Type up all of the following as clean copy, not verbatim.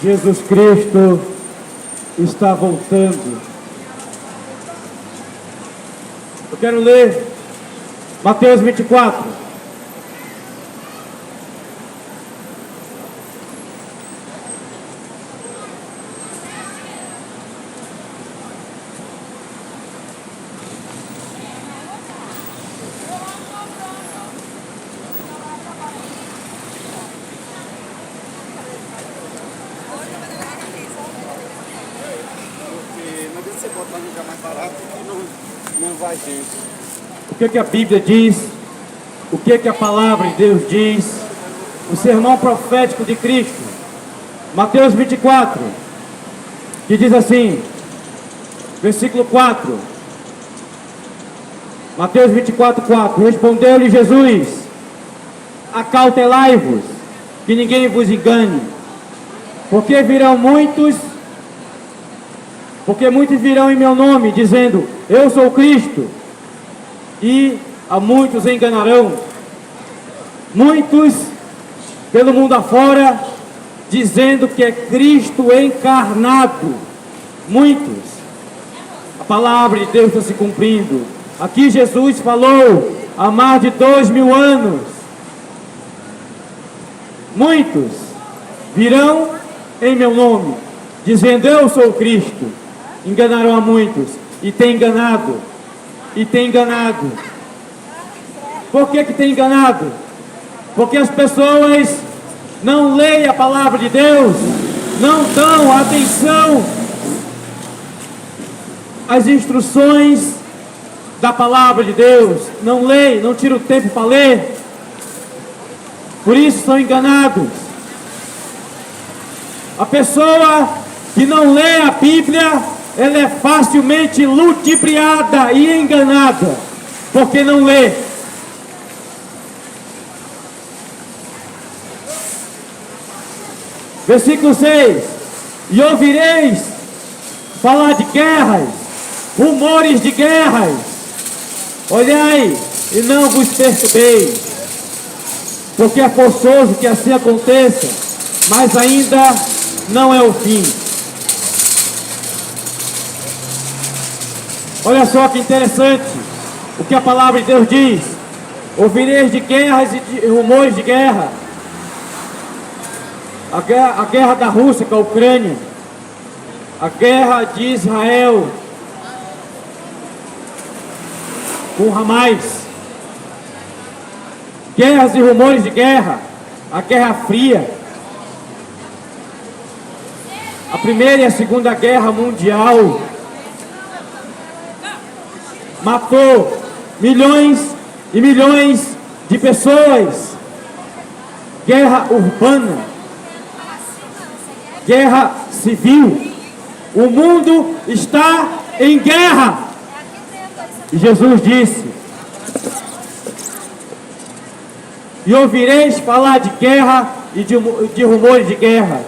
Jesus Cristo está voltando. Eu quero ler Mateus 24. O que a Bíblia diz, o que a palavra de Deus diz, o sermão profético de Cristo, Mateus 24, que diz assim, versículo 4, Mateus 24, 4, respondeu-lhe Jesus, acautelai-vos, que ninguém vos engane, porque muitos virão em meu nome, dizendo, eu sou Cristo, e a muitos enganarão. Muitos pelo mundo afora, dizendo que é Cristo encarnado. Muitos. A palavra de Deus está se cumprindo. Aqui Jesus falou há mais de 2000 anos. Muitos virão em meu nome, dizendo eu sou Cristo. Enganarão a muitos. E tem enganado. E tem enganado. Por que tem enganado? Porque as pessoas não leem a palavra de Deus, não dão atenção às instruções da palavra de Deus, não leem, não tiram o tempo para ler, por isso são enganados. A pessoa que não lê a Bíblia, ela é facilmente ludibriada e enganada, porque não lê. Versículo 6, e ouvireis falar de guerras, rumores de guerras, olhai e não vos perturbeis, porque é forçoso que assim aconteça, mas ainda não é o fim. Olha só que interessante o que a palavra de Deus diz. Ouvireis de guerras e de rumores de guerra. A guerra da Rússia com a Ucrânia. A guerra de Israel com Hamas. Guerras e rumores de guerra. A Guerra Fria. A Primeira e a Segunda Guerra Mundial. Matou milhões e milhões de pessoas. Guerra urbana, guerra civil. O mundo está em guerra. E Jesus disse, e ouvireis falar de guerra e de rumores de guerra.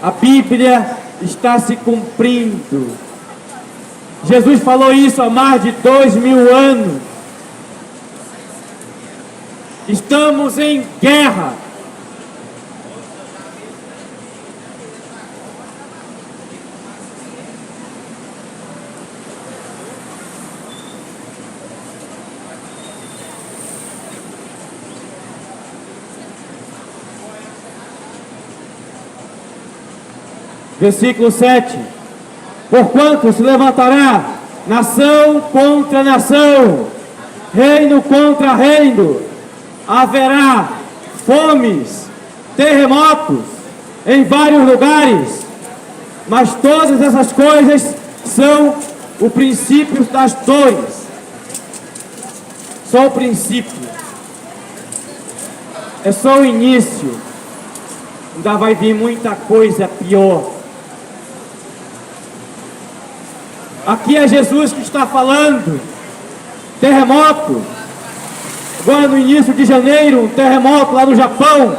A Bíblia está se cumprindo. Jesus falou isso há mais de 2000 anos. Estamos em guerra. Versículo 7. Porquanto se levantará nação contra nação, reino contra reino, haverá fomes, terremotos em vários lugares, mas todas essas coisas são o princípio das dores. Só o princípio. É só o início. Ainda vai vir muita coisa pior. Aqui é Jesus que está falando. Terremoto. Agora no início de janeiro, um terremoto lá no Japão.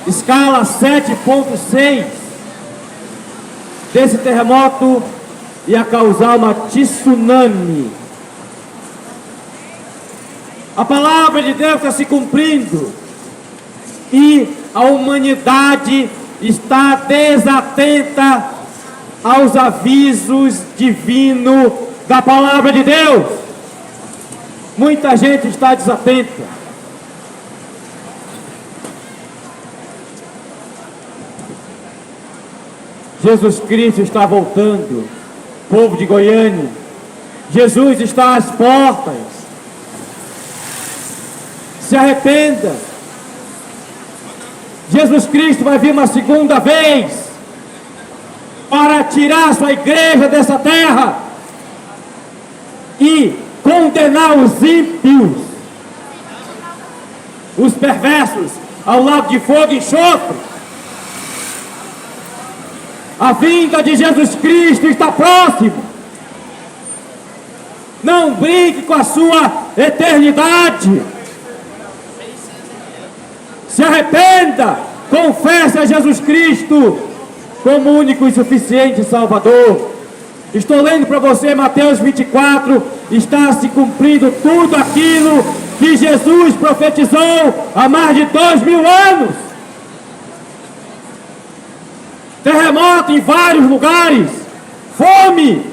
Escala 7,6. Desse terremoto ia causar uma tsunami. A palavra de Deus está se cumprindo. E a humanidade está desatenta aos avisos divinos da palavra de Deus. Muita gente está desatenta. Jesus Cristo está voltando. Povo de Goiânia, Jesus está às portas. Se arrependa. Jesus Cristo vai vir uma segunda vez para tirar sua igreja dessa terra e condenar os ímpios, os perversos, ao lago de fogo e enxofre. A vinda de Jesus Cristo está próxima. Não brinque com a sua eternidade. Se arrependa, confesse a Jesus Cristo como único e suficiente Salvador. Estou lendo para você Mateus 24, está se cumprindo tudo aquilo que Jesus profetizou há mais de 2000 anos. Terremoto em vários lugares, fome,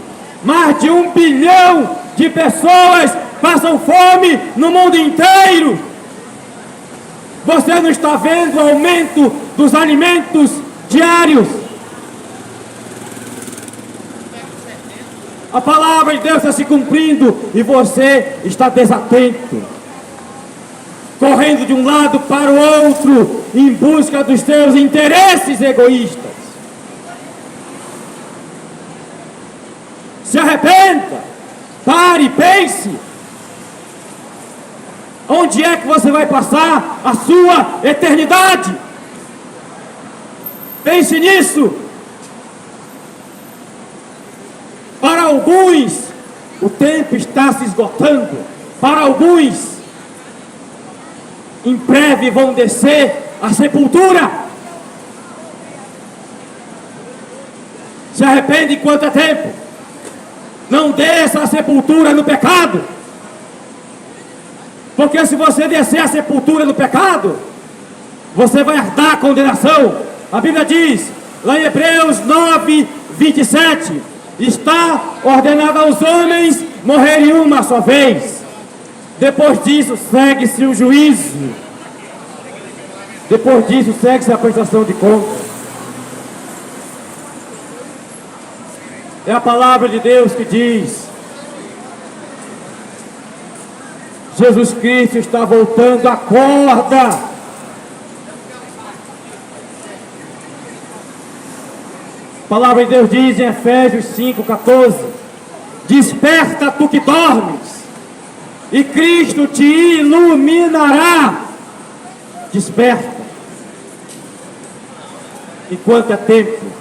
mais de 1 bilhão de pessoas passam fome no mundo inteiro. Você não está vendo o aumento dos alimentos diários? A palavra de Deus está se cumprindo e você está desatento, correndo de um lado para o outro em busca dos seus interesses egoístas. Se arrependa, pare, pense. Onde é que você vai passar a sua eternidade? Pense nisso. Para alguns, o tempo está se esgotando. Para alguns, em breve vão descer à sepultura. Se arrepende enquanto é tempo. Não desça a sepultura no pecado. Porque se você descer a sepultura no pecado, você vai herdar a condenação. A Bíblia diz, lá em Hebreus 9, 27, está ordenado aos homens morrerem uma só vez. Depois disso, segue-se o juízo. Depois disso, segue-se a prestação de contas. É a palavra de Deus que diz: Jesus Cristo está voltando, acorda! A palavra de Deus diz em Efésios 5,14: desperta tu que dormes, e Cristo te iluminará. Desperta, enquanto é tempo.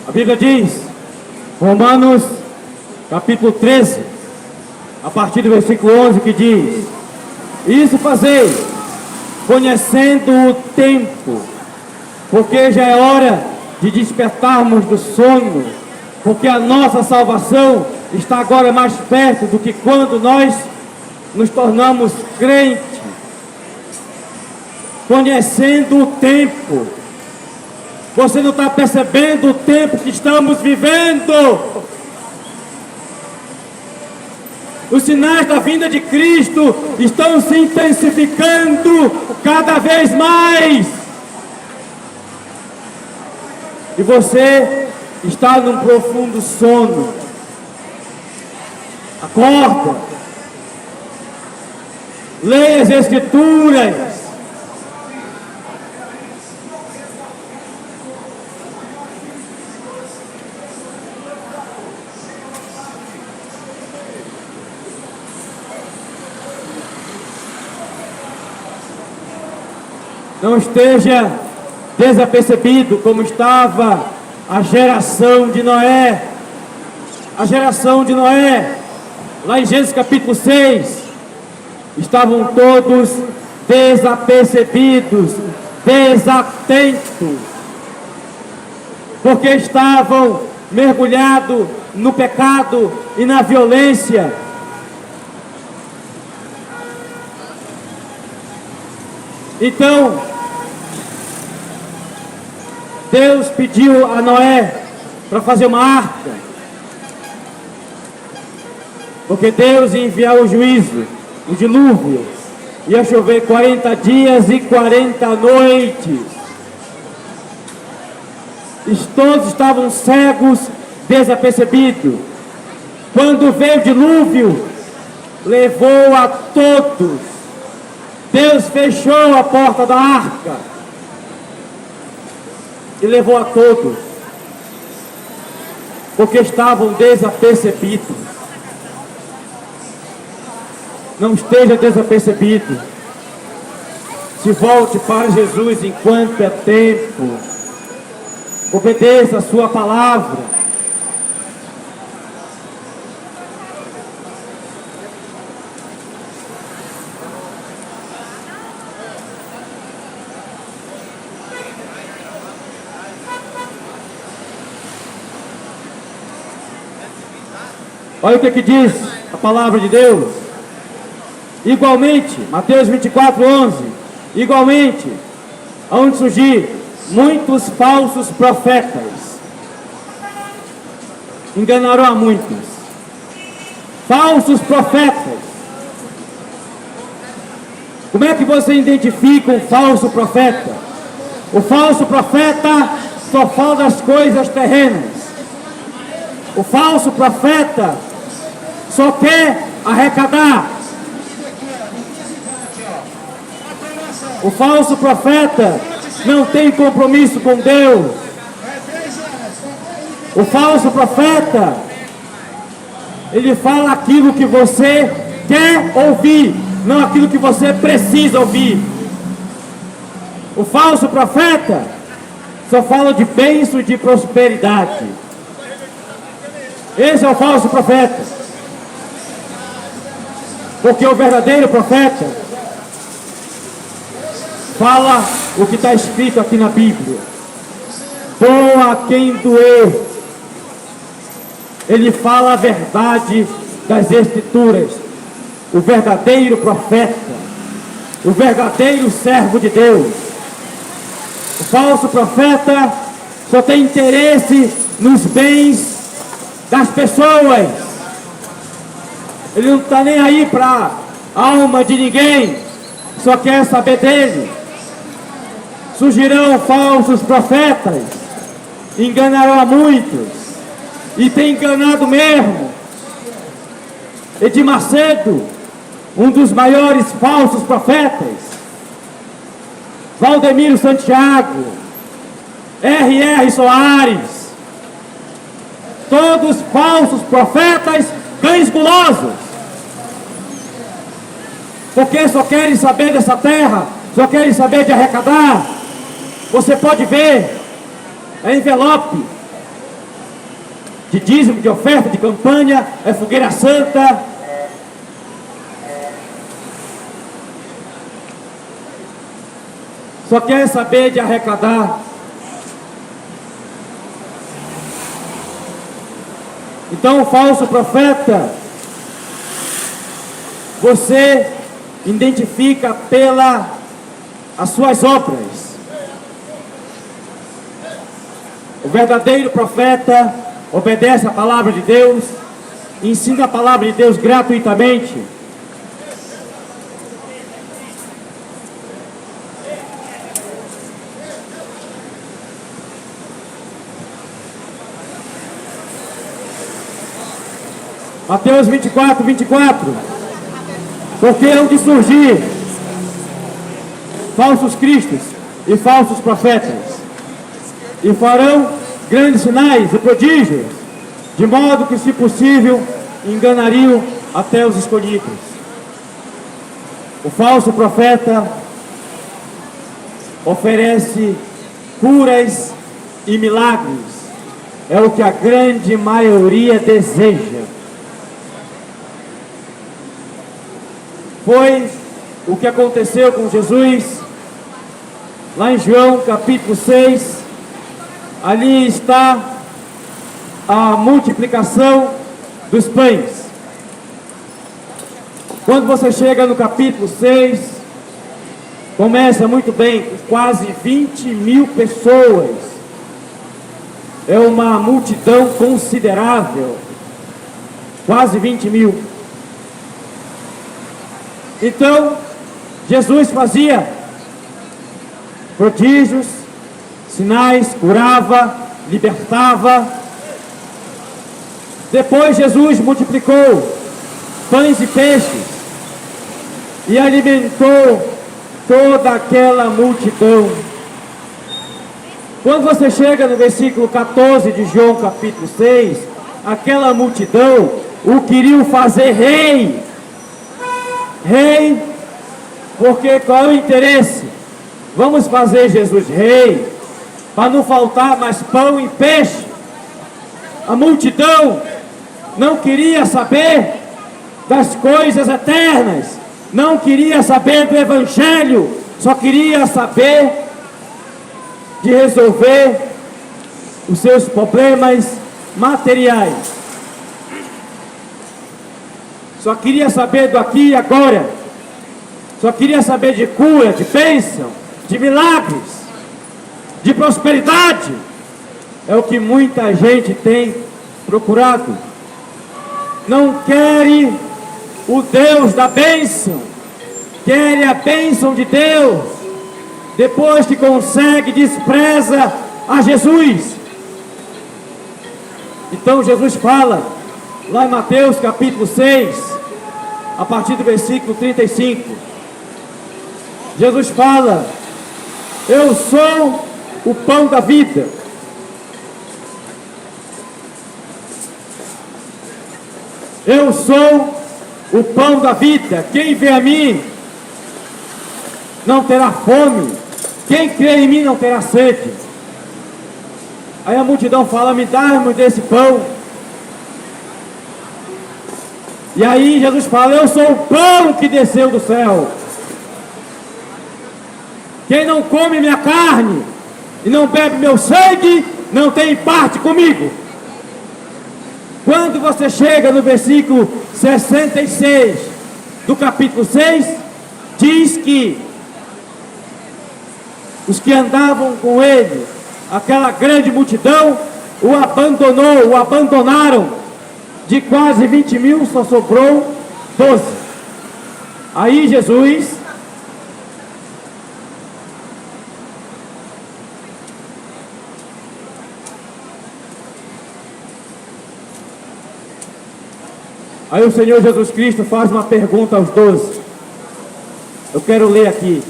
A Bíblia diz, Romanos capítulo 13, a partir do versículo 11, que diz: isso fazei, conhecendo o tempo, porque já é hora de despertarmos do sono, porque a nossa salvação está agora mais perto do que quando nós nos tornamos crentes. Conhecendo o tempo. Você não está percebendo o tempo que estamos vivendo. Os sinais da vinda de Cristo estão se intensificando cada vez mais. E você está num profundo sono. Acorda. Leia as não esteja desapercebido como estava a geração de Noé. A geração de Noé, lá em Gênesis capítulo 6, estavam todos desapercebidos, desatentos, porque estavam mergulhados no pecado e na violência. Então, Deus pediu a Noé para fazer uma arca, porque Deus ia enviar o juízo, o dilúvio, ia chover 40 dias e 40 noites. E todos estavam cegos, desapercebidos. Quando veio o dilúvio, levou a todos. Deus fechou a porta da arca e levou a todos, porque estavam desapercebidos. Não esteja desapercebido. Se volte para Jesus enquanto é tempo. Obedeça a sua palavra. Olha o que diz a palavra de Deus. Igualmente, Mateus 24:11, igualmente, aonde surgir muitos falsos profetas, enganarão a muitos. Falsos profetas. Como é que você identifica um falso profeta? O falso profeta só fala das coisas terrenas. O falso profeta só quer arrecadar. O falso profeta não tem compromisso com Deus. O falso profeta, ele fala aquilo que você quer ouvir, não aquilo que você precisa ouvir. O falso profeta só fala de bênção e de prosperidade. Esse é o falso profeta. Porque o verdadeiro profeta fala o que está escrito aqui na Bíblia. Doa quem doer. Ele fala a verdade das Escrituras. O verdadeiro profeta, o verdadeiro servo de Deus. O falso profeta só tem interesse nos bens das pessoas. Ele não está nem aí para a alma de ninguém, só quer saber dele. Surgirão falsos profetas, enganarão a muitos, e tem enganado mesmo. Edir Macedo, um dos maiores falsos profetas, Valdemiro Santiago, R.R. Soares, todos falsos profetas, cães gulosos, porque só querem saber dessa terra, só querem saber de arrecadar. Você pode ver, é envelope de dízimo, de oferta, de campanha, é fogueira santa. Só quer saber de arrecadar. Então o falso profeta, você identifica pelas suas obras. O verdadeiro profeta obedece a palavra de Deus, ensina a palavra de Deus gratuitamente. Mateus 24:24. Porque hão de surgir falsos cristos e falsos profetas, e farão grandes sinais e prodígios, de modo que, se possível, enganariam até os escolhidos. O falso profeta oferece curas e milagres. É o que a grande maioria deseja. Foi o que aconteceu com Jesus lá em João capítulo 6. Ali está a multiplicação dos pães. Quando você chega no capítulo 6, começa muito bem, com quase 20.000 pessoas. É uma multidão considerável, quase 20.000. Então, Jesus fazia prodígios, sinais, curava, libertava. Depois Jesus multiplicou pães e peixes e alimentou toda aquela multidão. Quando você chega no versículo 14 de João capítulo 6, aquela multidão o queriam fazer rei. Rei, porque qual é o interesse? Vamos fazer Jesus rei, para não faltar mais pão e peixe. A multidão não queria saber das coisas eternas, não queria saber do Evangelho, só queria saber de resolver os seus problemas materiais. Só queria saber do aqui e agora. Só queria saber de cura, de bênção, de milagres, de prosperidade. É o que muita gente tem procurado. Não querem o Deus da bênção, querem a bênção de Deus. Depois que consegue, despreza a Jesus. Então Jesus fala, lá em Mateus capítulo 6, a partir do versículo 35. Jesus fala: eu sou o pão da vida. Eu sou o pão da vida. Quem vê a mim não terá fome. Quem crê em mim não terá sede. Aí a multidão fala: me dá-me desse pão. E aí Jesus fala: eu sou o pão que desceu do céu. Quem não come minha carne e não bebe meu sangue, não tem parte comigo. Quando você chega no versículo 66 do capítulo 6, diz que os que andavam com ele, aquela grande multidão, o abandonaram. De quase 20.000 só sobrou 12. Aí Jesus o Senhor Jesus Cristo faz uma pergunta aos 12. Eu quero ler aqui.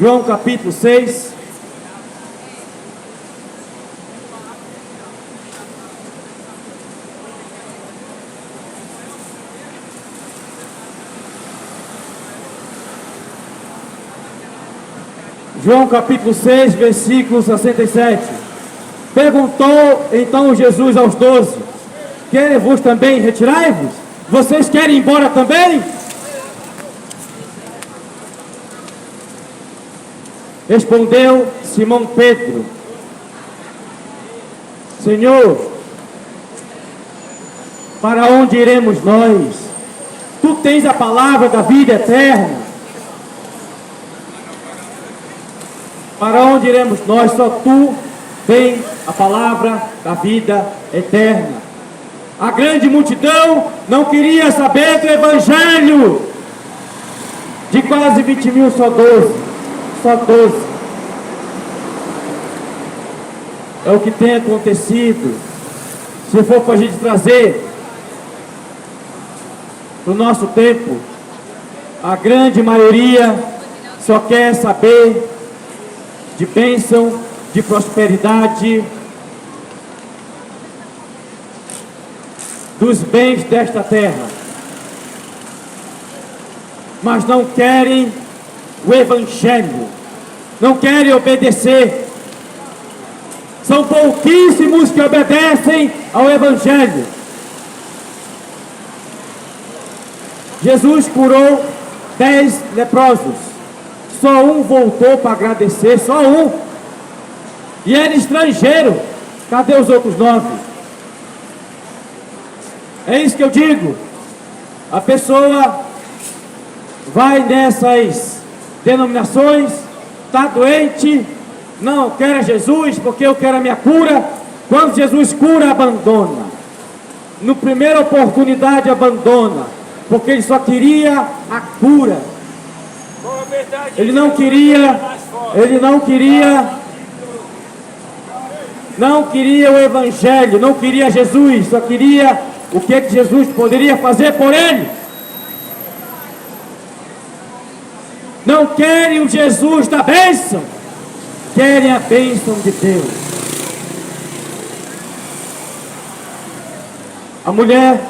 João capítulo 6. João capítulo 6, versículo 67. Perguntou então Jesus aos 12: querem-vos também retirai-vos? Vocês querem ir embora também? Respondeu Simão Pedro: Senhor, para onde iremos nós? Tu tens a palavra da vida eterna. Para onde iremos nós? Só tu tens a palavra da vida eterna. A grande multidão não queria saber do Evangelho. De quase 20.000, só 12. Só 12. É o que tem acontecido. Se for para a gente trazer para o nosso tempo, a grande maioria só quer saber de bênção, de prosperidade, dos bens desta terra, mas não querem o Evangelho, não querem obedecer. São pouquíssimos que obedecem ao Evangelho. Jesus curou 10 leprosos, só um voltou para agradecer, só um, e era estrangeiro. Cadê os outros 9? É isso que eu digo. A pessoa vai nessas denominações, está doente, não, quero Jesus porque eu quero a minha cura. Quando Jesus cura, abandona. No primeira oportunidade, abandona, porque ele só queria a cura. Ele não queria o Evangelho, não queria Jesus, só queria o que Jesus poderia fazer por ele. Não querem o Jesus da bênção, querem a bênção de Deus. A mulher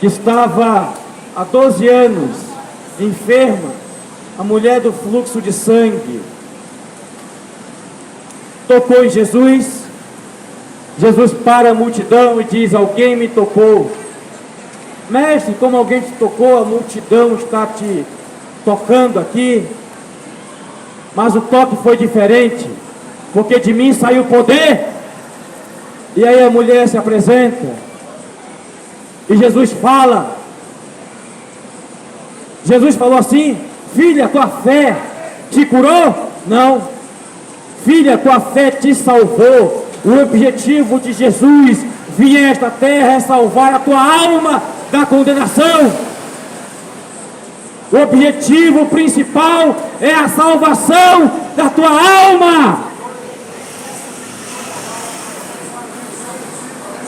que estava há 12 anos enferma, a mulher do fluxo de sangue, tocou em Jesus. Jesus para a multidão e diz: alguém me tocou. Mestre, como alguém te tocou? A multidão está te tocando aqui. Mas o toque foi diferente, porque de mim saiu poder. E aí a mulher se apresenta e Jesus falou assim: filha, tua fé te curou? Não. Filha, tua fé te salvou. O objetivo de Jesus vir a esta terra é salvar a tua alma da condenação. O objetivo principal é a salvação da tua alma.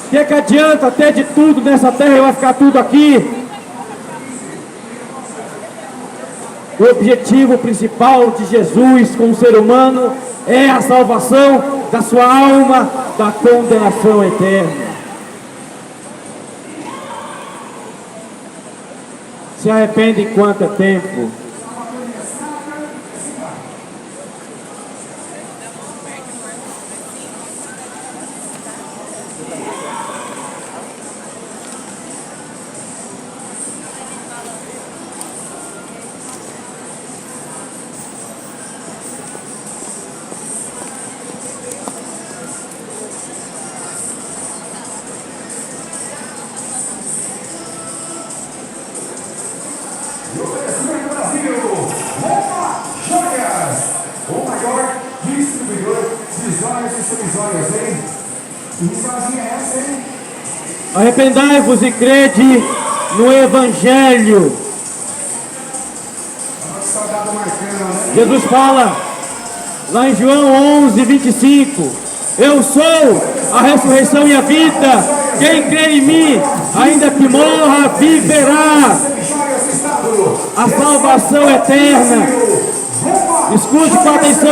O que adianta ter de tudo nessa terra e vai ficar tudo aqui? O objetivo principal de Jesus como ser humano é a salvação da sua alma da condenação eterna. Se arrepende enquanto é tempo. Arrependai-vos e crede no Evangelho. Jesus fala lá em João 11:25: eu sou a ressurreição e a vida. Quem crê em mim, ainda que morra, viverá. A salvação eterna. Escute com atenção.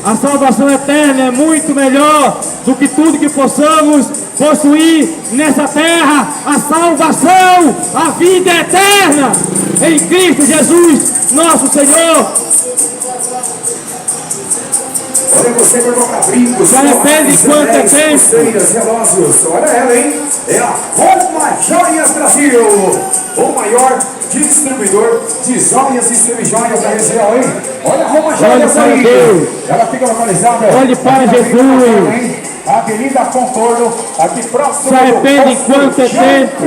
A salvação eterna é muito melhor do que tudo que possamos possuir nessa terra. A salvação, a vida eterna em Cristo Jesus, nosso Senhor. Olha você que coloca brincos, se arrepende quanto é tempo. Relógios. Olha ela, hein? É a Roma Joias Brasil, o maior distribuidor de joias e semijoias da região, hein? Olha a Roma Joias aí. Ela fica localizada. Olhe para Jesus. Avenida Contorno, aqui próximo. Se arrepende enquanto é tempo.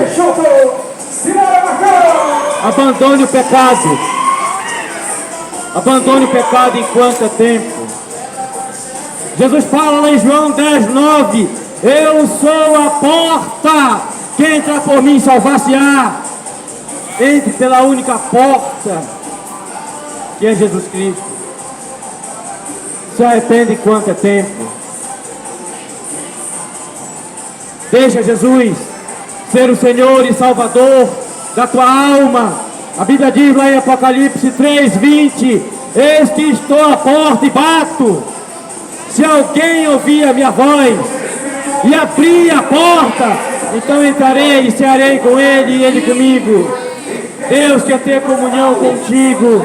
Abandone o pecado. Abandone o pecado enquanto é tempo. Jesus fala lá em João 10:9: eu sou a porta, quem entra por mim salvar-se-á. Entre pela única porta, que é Jesus Cristo. Se arrepende enquanto é tempo. Deixa Jesus ser o Senhor e Salvador da tua alma. A Bíblia diz lá em Apocalipse 3:20: eis que estou à porta e bato. Se alguém ouvir a minha voz e abrir a porta, então entrarei e cearei com ele e ele comigo. Deus quer ter comunhão contigo.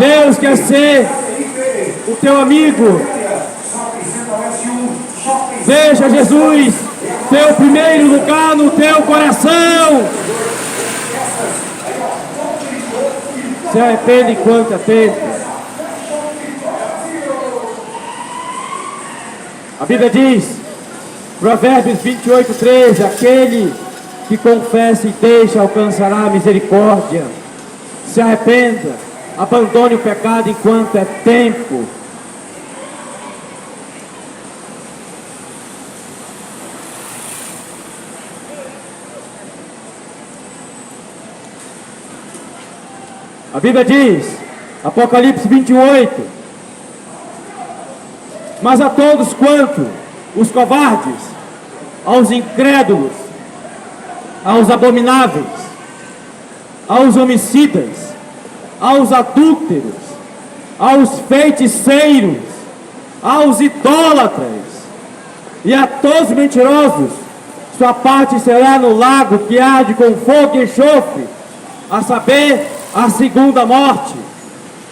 Deus quer ser o teu amigo. Deixa Jesus ter o primeiro lugar no teu coração. Se arrepende enquanto é tempo. A Bíblia diz, Provérbios 28:13, aquele que confessa e deixa alcançará a misericórdia. Se arrependa, abandone o pecado enquanto é tempo. A Bíblia diz, Apocalipse 28, mas a todos quanto, os covardes, aos incrédulos, aos abomináveis, aos homicidas, aos adúlteros, aos feiticeiros, aos idólatras e a todos os mentirosos, sua parte será no lago que arde com fogo e enxofre, a saber, a segunda morte.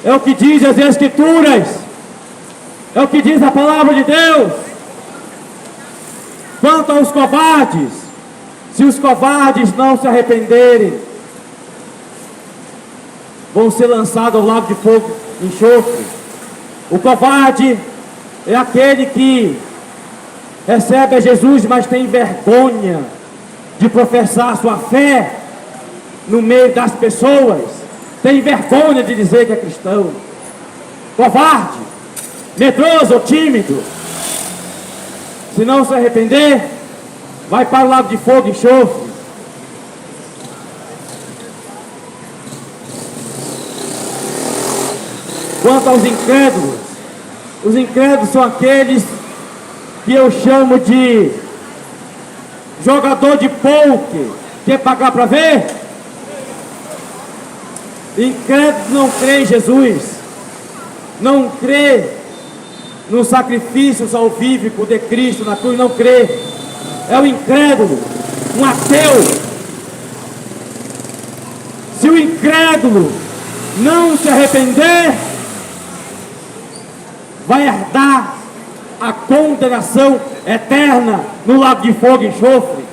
É o que diz as Escrituras, é o que diz a palavra de Deus. Quanto aos covardes, se os covardes não se arrependerem, vão ser lançados ao lago de fogo e enxofre. O covarde é aquele que recebe a Jesus, mas tem vergonha de professar sua fé no meio das pessoas. Tem vergonha de dizer que é cristão. Covarde, medroso ou tímido, se não se arrepender, vai para o lago de fogo e enxofre. Quanto aos incrédulos, os incrédulos são aqueles que eu chamo de jogador de pôquer. Quer pagar para ver? Incrédulo não crê em Jesus, não crê no sacrifício salvífico de Cristo na cruz, não crê. É o incrédulo, um ateu. Se o incrédulo não se arrepender, vai herdar a condenação eterna no lago de fogo e enxofre.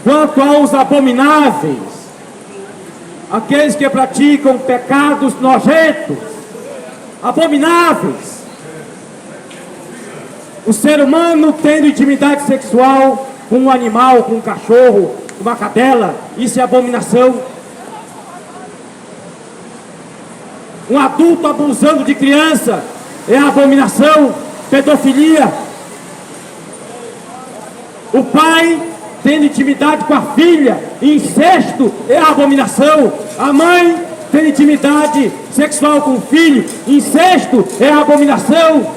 Quanto aos abomináveis, aqueles que praticam pecados nojentos, abomináveis, o ser humano tendo intimidade sexual com um animal, com um cachorro, com uma cadela, isso é abominação. Um adulto abusando de criança é abominação, pedofilia. O pai tendo intimidade com a filha, incesto é abominação. A mãe tendo intimidade sexual com o filho, incesto é abominação.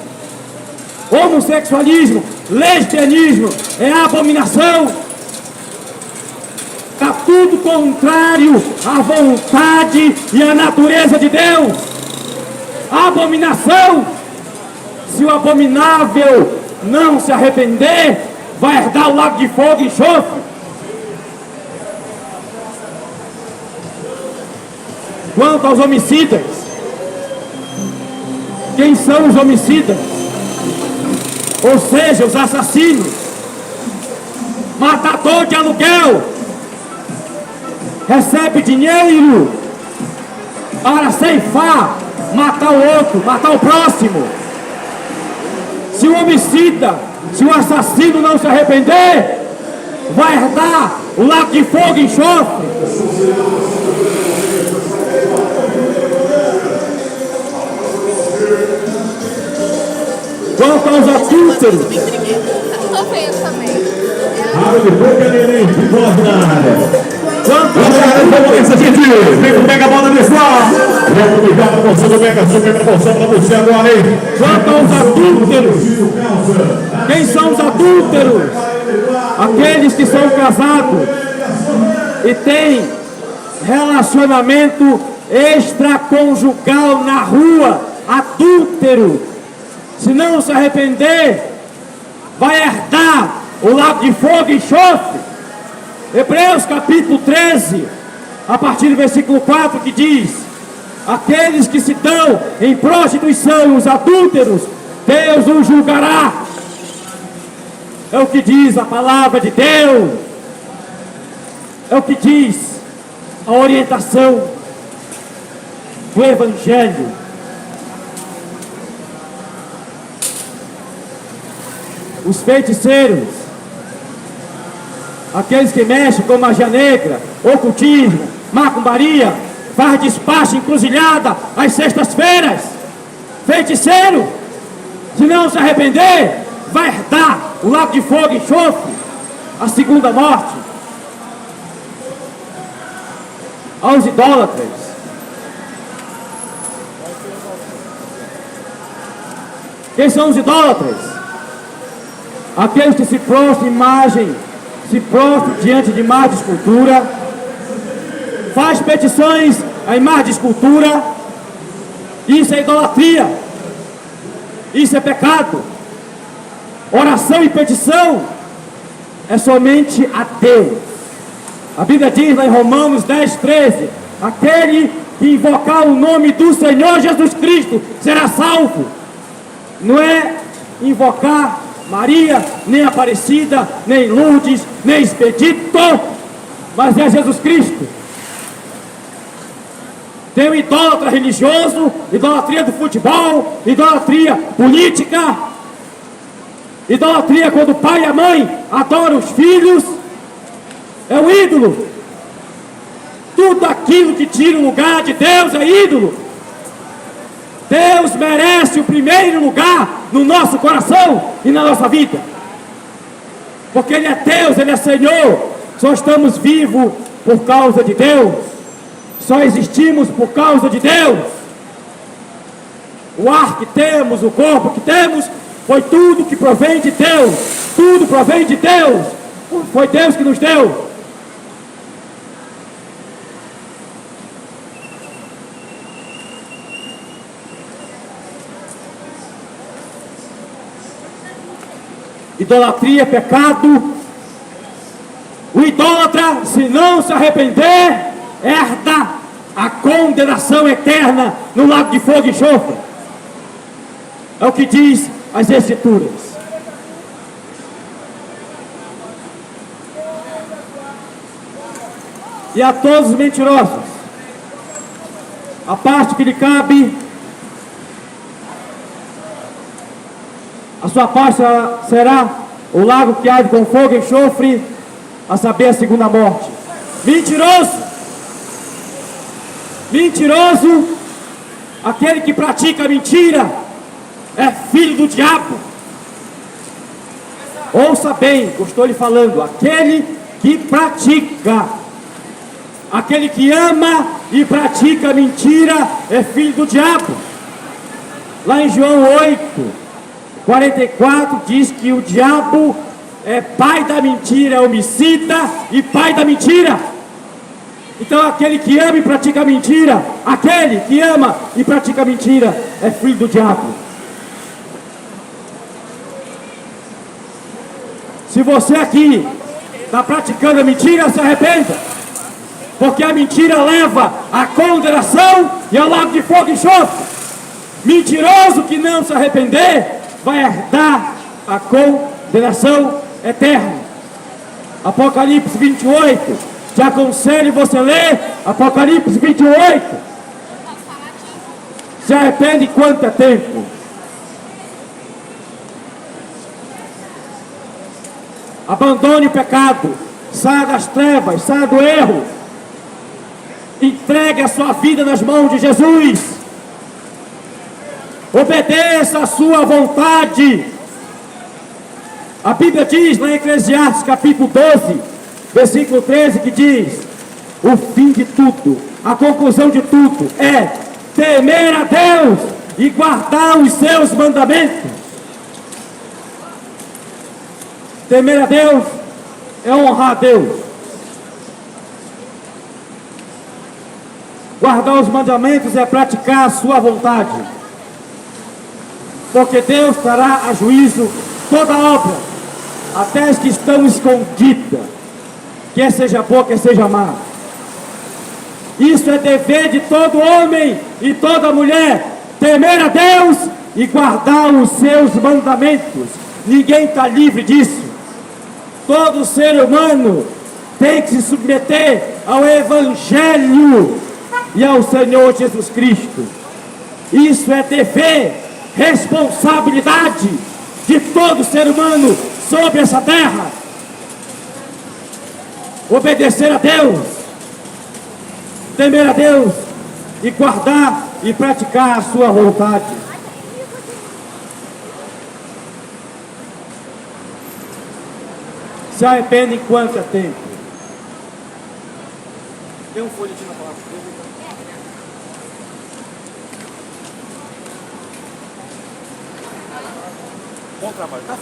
Homossexualismo, lesbianismo é abominação. Está tudo contrário à vontade e à natureza de Deus. Abominação. Se o abominável não se arrepender, vai herdar o lago de fogo e enxofre. Quanto aos homicidas, quem são os homicidas? Ou seja, os assassinos, matador de aluguel, recebe dinheiro para ceifar, matar o outro, matar o próximo. Se o homicida, se o assassino não se arrepender, vai herdar o lago de fogo e enxofre. Quanto aos adúlteros, Tô vendo também. Água de boca, neném, de voz na área. quanto aos Pega a bola pessoal. Vamos ligar para você do Mega Super promoção para você agora, hein? Quanto aos adúlteros, quem são os adúlteros? Aqueles que são casados e têm relacionamento extraconjugal na rua, adúltero. Se não se arrepender, vai herdar o lago de fogo e enxofre. Hebreus capítulo 13, a partir do versículo 4, que diz: aqueles que se dão em prostituição, os adúlteros, Deus os julgará. É o que diz a palavra de Deus. É o que diz a orientação do Evangelho. Os feiticeiros, aqueles que mexem com magia negra, ocultismo, macumbaria, faz despacho encruzilhada às sextas-feiras. Feiticeiro, se não se arrepender, vai herdar o lago de fogo e enxofre, a segunda morte. Aos idólatras, quem são os idólatras? Aqueles que se prostram diante de imagem de escultura, faz petições a imagem de escultura. Isso é idolatria, isso é pecado. Oração e petição é somente a Deus. A Bíblia diz lá em Romanos 10:13: aquele que invocar o nome do Senhor Jesus Cristo será salvo. Não é invocar Maria, nem Aparecida, nem Lourdes, nem Expedito, mas é Jesus Cristo. Tem o idólatra religioso, idolatria do futebol, idolatria política, idolatria quando o pai e a mãe adoram os filhos, é um ídolo. Tudo aquilo que tira o lugar de Deus é ídolo. Deus merece o primeiro lugar no nosso coração e na nossa vida, porque Ele é Deus, Ele é Senhor. Só estamos vivos por causa de Deus, só existimos por causa de Deus. O ar que temos, o corpo que temos, foi tudo que provém de Deus. Tudo provém de Deus, foi Deus que nos deu. Idolatria é pecado. O idólatra, se não se arrepender, herda a condenação eterna no lago de fogo e enxofre. É o que diz as Escrituras. E a todos os mentirosos, a parte que lhe cabe, a sua parte será o lago que arde com fogo e enxofre, a saber, a segunda morte. Mentiroso! Mentiroso! Aquele que pratica mentira é filho do diabo. Ouça bem, eu estou lhe falando. Aquele que pratica, aquele que ama e pratica mentira é filho do diabo. Lá em João 8:44 diz que o diabo é pai da mentira, é homicida e pai da mentira. Então aquele que ama e pratica mentira, aquele que ama e pratica mentira é filho do diabo. Se você aqui está praticando a mentira, se arrependa, porque a mentira leva à condenação e ao lago de fogo e enxofre. Mentiroso que não se arrepender vai herdar a condenação eterna. Apocalipse 28, te aconselho você ler Apocalipse 28. Se arrepende quanto é tempo? Abandone o pecado, saia das trevas, saia do erro, entregue a sua vida nas mãos de Jesus, obedeça a sua vontade. A Bíblia diz lá em Eclesiastes capítulo 12, versículo 13, que diz: o fim de tudo, a conclusão de tudo é temer a Deus e guardar os seus mandamentos. Temer a Deus é honrar a Deus. Guardar os mandamentos é praticar a sua vontade, porque Deus trará a juízo toda obra, até as que estão escondidas, quer seja boa, quer seja má. Isso é dever de todo homem e toda mulher, temer a Deus e guardar os seus mandamentos. Ninguém está livre disso. Todo ser humano tem que se submeter ao Evangelho e ao Senhor Jesus Cristo. Isso é dever, responsabilidade de todo ser humano sobre essa terra. Obedecer a Deus, temer a Deus e guardar e praticar a sua vontade. Se arrependa enquanto é tempo. Tem um folhetim na palavra. Bom trabalho, tá?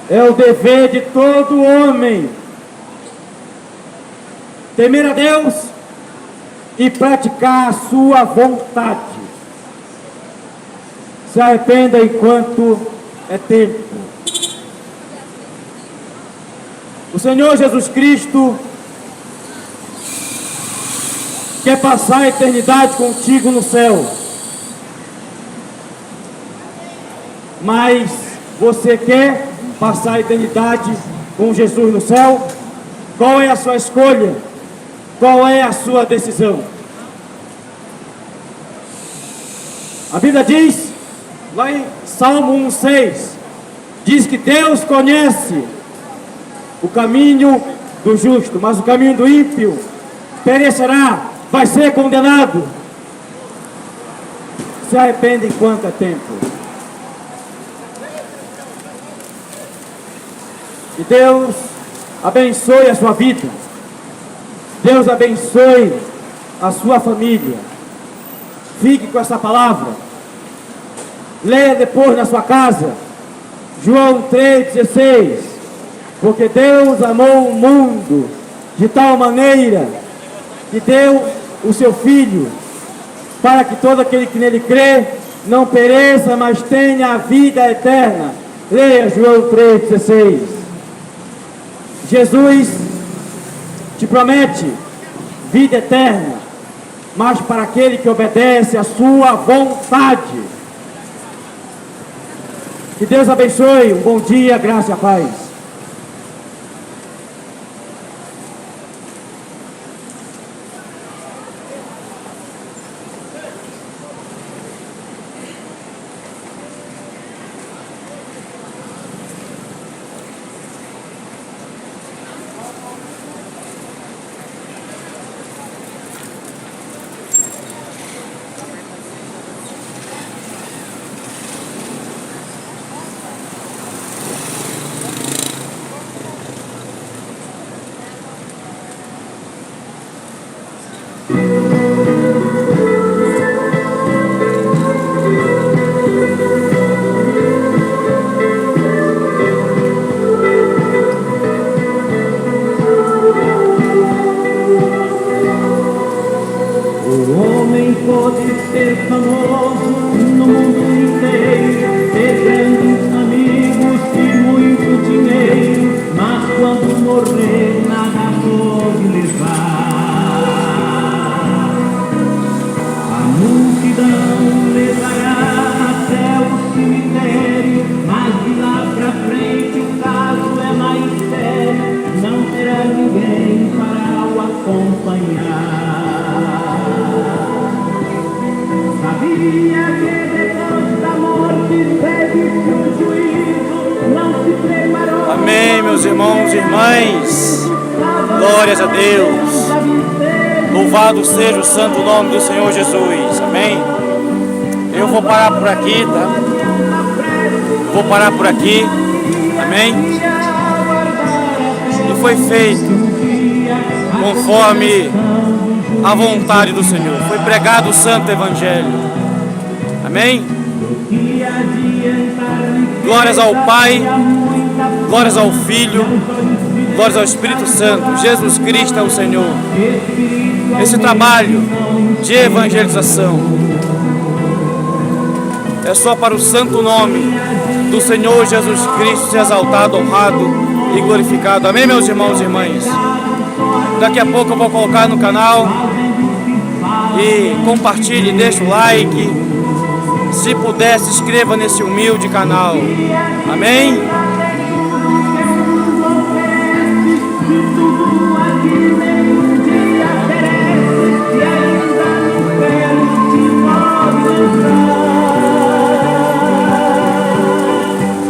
É o dever de todo homem temer a Deus e praticar a sua vontade. Se arrependa enquanto é tempo. O Senhor Jesus Cristo quer passar a eternidade contigo no céu. Mas você quer passar a eternidade com Jesus no céu? Qual é a sua escolha? Qual é a sua decisão? A Bíblia diz, lá em Salmo 1,6, diz que Deus conhece o caminho do justo, mas o caminho do ímpio perecerá, vai ser condenado. Se arrependa enquanto é tempo. Que Deus abençoe a sua vida. Deus abençoe a sua família. Fique com essa palavra. Leia depois na sua casa. João 3,16. Porque Deus amou o mundo de tal maneira que deu o seu Filho, para que todo aquele que nele crê não pereça, mas tenha a vida eterna. Leia João 3,16. Jesus te promete vida eterna, mas para aquele que obedece a sua vontade. Que Deus abençoe, um bom dia, graça e paz. Amém, meus irmãos e irmãs. Glórias a Deus. Louvado seja o santo nome do Senhor Jesus. Amém. Eu vou parar por aqui, tá? Vou parar por aqui. Amém. E foi feito conforme a vontade do Senhor. Foi pregado o santo evangelho. Amém. Glórias ao Pai, glórias ao Filho, glórias ao Espírito Santo. Jesus Cristo é o Senhor. Esse trabalho de evangelização é só para o santo nome do Senhor Jesus Cristo seja exaltado, honrado e glorificado. Amém, meus irmãos e irmãs? Daqui a pouco eu vou colocar no canal e compartilhe, deixa o like. Se puder, se inscreva nesse humilde canal. Amém?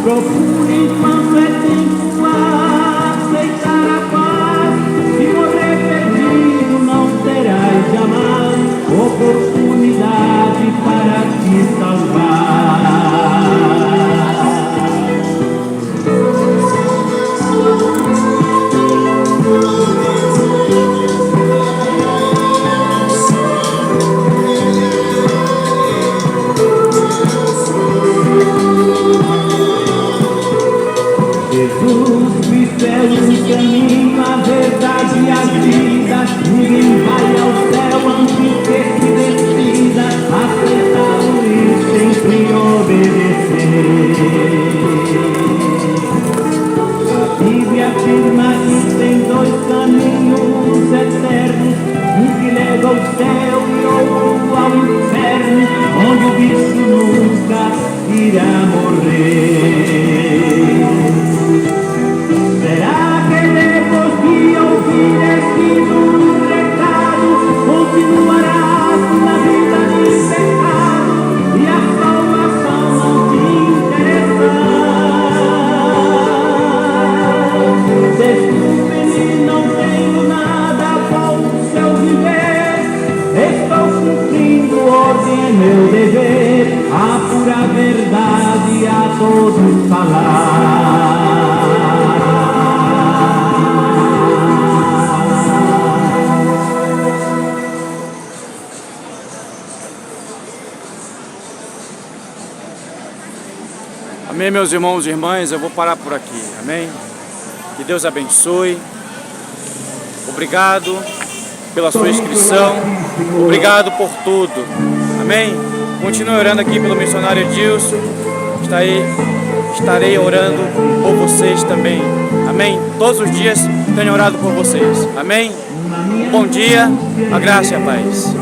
Procure enquanto é tempo aceitar a paz. Se morrer perdido, não terás jamais oportunidade para te salvar. Jesus Cristo é o caminho, a verdade e a vida. Ninguém vai ao céu antes que se decida aceitá-lo e sempre obedecer. A Bíblia afirma que tem dois caminhos eternos, um que leva ao céu e outro ao inferno, onde o bicho nunca irá morrer. Será que depois de ouvir este duro recado, continuarás na vida de pecado e a salvação não te interessa? Desculpe-me, não tenho nada com o seu viver. Estou cumprindo ordem, é meu dever, a pura verdade a todos falar. Amém, meus irmãos e irmãs, eu vou parar por aqui, amém? Que Deus abençoe. Obrigado pela sua inscrição, obrigado por tudo, amém? Continue orando aqui pelo missionário Edilson, estarei orando por vocês também, amém? Todos os dias tenho orado por vocês, amém? Bom dia, a graça e a paz.